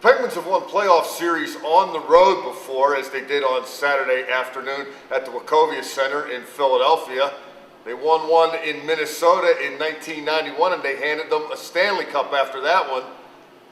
Penguins have won playoff series on the road before, as they did on Saturday afternoon at the Wachovia Center in Philadelphia. They won one in Minnesota in 1991, and they handed them a Stanley Cup after that one.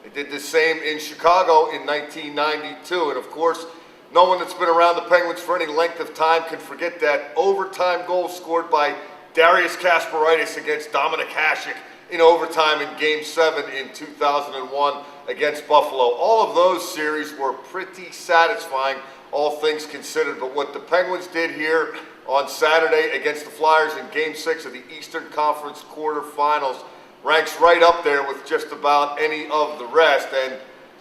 They did the same in Chicago in 1992, and of course, no one that's been around the Penguins for any length of time can forget that overtime goal scored by Darius Kasparaitis against Dominik Hasek in overtime in Game 7 in 2001 against Buffalo. All of those series were pretty satisfying, all things considered. But what the Penguins did here on Saturday against the Flyers in Game 6 of the Eastern Conference quarterfinals ranks right up there with just about any of the rest. And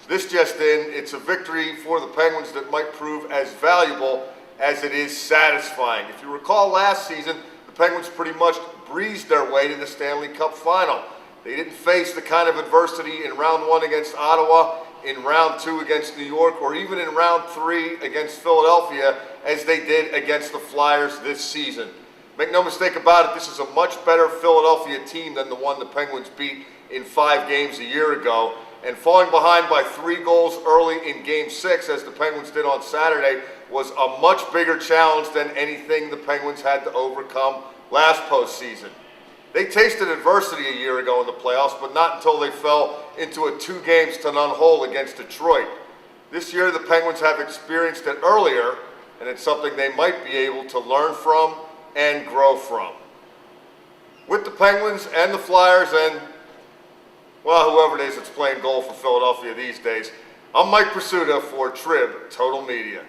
this just in, it's a victory for the Penguins that might prove as valuable as it is satisfying. If you recall last season, the Penguins pretty much breezed their way to the Stanley Cup final. They didn't face the kind of adversity in round 1 against Ottawa, in round 2 against New York, or even in round 3 against Philadelphia as they did against the Flyers this season. Make no mistake about it, this is a much better Philadelphia team than the one the Penguins beat in 5 games a year ago. And falling behind by 3 goals early in Game 6, as the Penguins did on Saturday, was a much bigger challenge than anything the Penguins had to overcome last postseason. They tasted adversity a year ago in the playoffs, but not until they fell into a 2-0 hole against Detroit. This year, the Penguins have experienced it earlier, and it's something they might be able to learn from and grow from. With the Penguins and the Flyers and, well, whoever it is that's playing goal for Philadelphia these days, I'm Mike Pursuta for Trib Total Media.